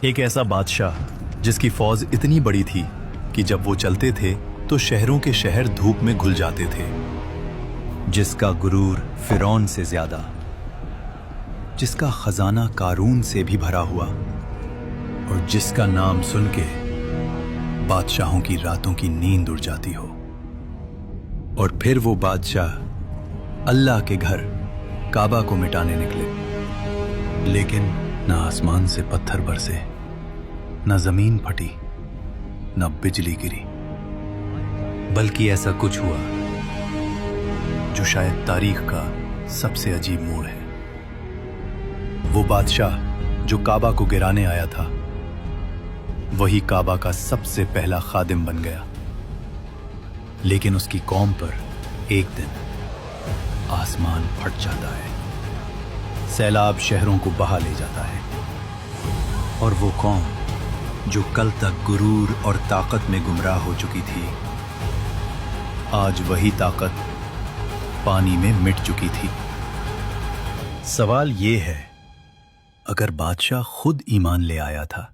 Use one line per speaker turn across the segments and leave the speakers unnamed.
एक ऐसा बादशाह जिसकी फौज इतनी बड़ी थी कि जब वो चलते थे तो शहरों के शहर धूप में घुल जाते थे, जिसका गुरूर फिरौन से ज्यादा, जिसका खजाना कारून से भी भरा हुआ, और जिसका नाम सुन के बादशाहों की रातों की नींद उड़ जाती हो। और फिर वो बादशाह अल्लाह के घर काबा को मिटाने निकले, लेकिन न आसमान से पत्थर बरसे, न जमीन फटी, न बिजली गिरी, बल्कि ऐसा कुछ हुआ जो शायद तारीख का सबसे अजीब मोड़ है। वो बादशाह जो काबा को गिराने आया था, वही काबा का सबसे पहला खादिम बन गया। लेकिन उसकी कौम पर एक दिन आसमान फट जाता है, सैलाब शहरों को बहा ले जाता है, और वो कौम जो कल तक गुरूर और ताकत में गुमराह हो चुकी थी, आज वही ताकत पानी में मिट चुकी थी। सवाल ये है, अगर बादशाह खुद ईमान ले आया था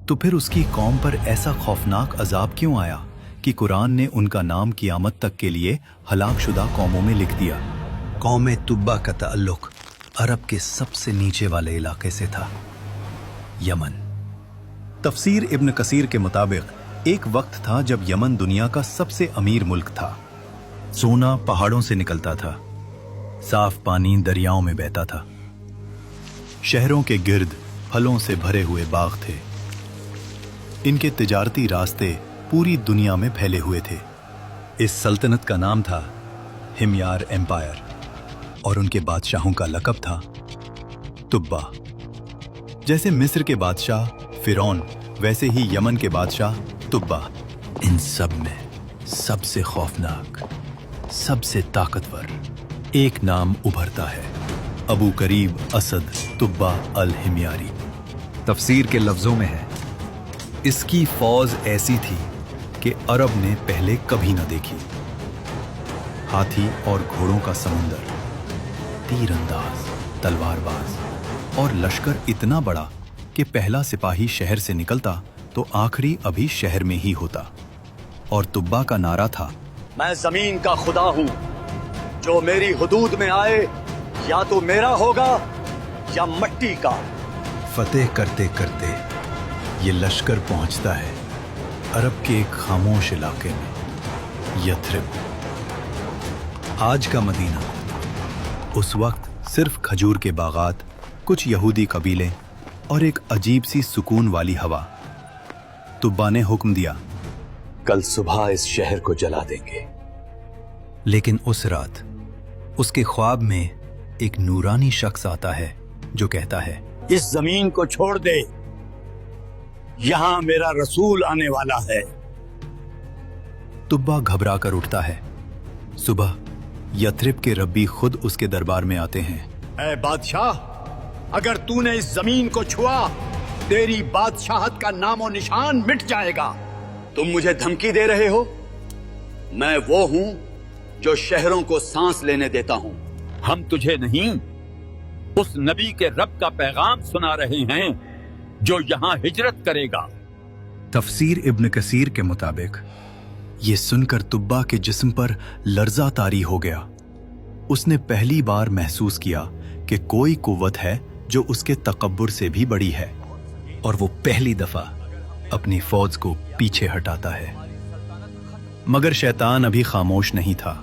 तो फिर उसकी कौम पर ऐसा खौफनाक अजाब क्यों आया कि कुरान ने उनका नाम क़यामत तक के लिए हलाकशुदा कौमों में लिख दिया। कौम तुब्बा का ताल्लुक अरब के सबसे नीचे वाले इलाके से था, यमन। तफसीर इब्न कसीर के मुताबिक एक वक्त था जब यमन दुनिया का सबसे अमीर मुल्क था। सोना पहाड़ों से निकलता था, साफ पानी दरियाओं में बहता था, शहरों के गिर्द फलों से भरे हुए बाग थे। इनके तिजारती रास्ते पूरी दुनिया में फैले हुए थे। इस सल्तनत का नाम था हिमयार एम्पायर, और उनके बादशाहों का लक़ब था तुब्बा। जैसे मिस्र के बादशाह फिरौन, वैसे ही यमन के बादशाह तुब्बा। इन सब में सबसे खौफनाक, सबसे ताकतवर एक नाम उभरता है, अबू करीब असद तुब्बा अल हिमयारी। तफसीर के लफ्जों में है, इसकी फौज ऐसी थी कि अरब ने पहले कभी न देखी। हाथी और घोड़ों का समुंदर, तीरंदाज, तलवारबाज और लश्कर इतना बड़ा कि पहला सिपाही शहर से निकलता तो आखिरी अभी शहर में ही होता। और तुब्बा का नारा था,
मैं जमीन का खुदा हूं, जो मेरी हुदूद में आए या तो मेरा होगा या मट्टी का।
फतेह करते करते ये लश्कर पहुंचता है अरब के एक खामोश इलाके में, यथरिब। आज का मदीना। उस वक्त सिर्फ खजूर के बागात, कुछ यहूदी कबीले और एक अजीब सी सुकून वाली हवा। तुब्बा ने हुक्म दिया,
कल सुबह इस शहर को जला देंगे।
लेकिन उस रात उसके ख्वाब में एक नूरानी शख्स आता है जो कहता है,
इस जमीन को छोड़ दे, यहां मेरा रसूल आने वाला है।
तुब्बा घबरा कर उठता है। सुबह यथरिब के रब्बी खुद उसके दरबार में आते हैं।
ऐ बादशाह, अगर तूने इस जमीन को छुआ, तेरी बादशाहत का नामो निशान मिट जाएगा। तुम मुझे धमकी दे रहे हो? मैं वो हूं जो शहरों को सांस लेने देता हूं।
हम तुझे नहीं, उस नबी के रब का पैगाम सुना रहे हैं जो यहां हिजरत करेगा।
तफसीर इब्न कसीर के मुताबिक ये सुनकर तुब्बा के जिस्म पर लर्जा तारी हो गया। उसने पहली बार महसूस किया कि कोई कुव्वत है जो उसके तकब्बुर से भी बड़ी है, और वो पहली दफा अपनी फौज को पीछे हटाता है। मगर शैतान अभी खामोश नहीं था।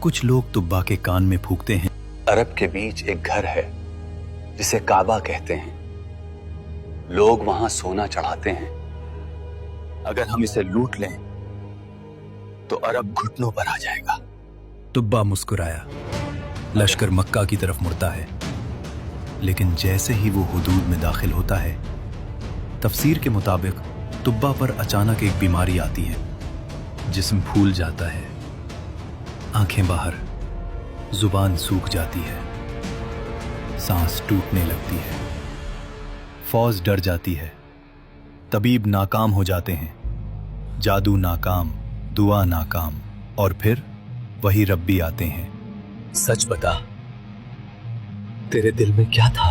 कुछ लोग तुब्बा के कान में फूंकते हैं,
अरब के बीच एक घर है जिसे काबा कहते हैं। लोग वहां सोना चढ़ाते हैं। अगर हम इसे लूट लें तो अरब घुटनों पर आ जाएगा।
तुब्बा मुस्कुराया। लश्कर मक्का की तरफ मुड़ता है, लेकिन जैसे ही वो हुदूद में दाखिल होता है, तफसीर के मुताबिक तुब्बा पर अचानक एक बीमारी आती है। जिस्म फूल जाता है, आंखें बाहर, जुबान सूख जाती है, सांस टूटने लगती है। फौज डर जाती है, तबीब नाकाम हो जाते हैं, जादू नाकाम, दुआ नाकाम, और फिर वही रब्बी आते हैं।
सच बता, तेरे दिल में क्या था?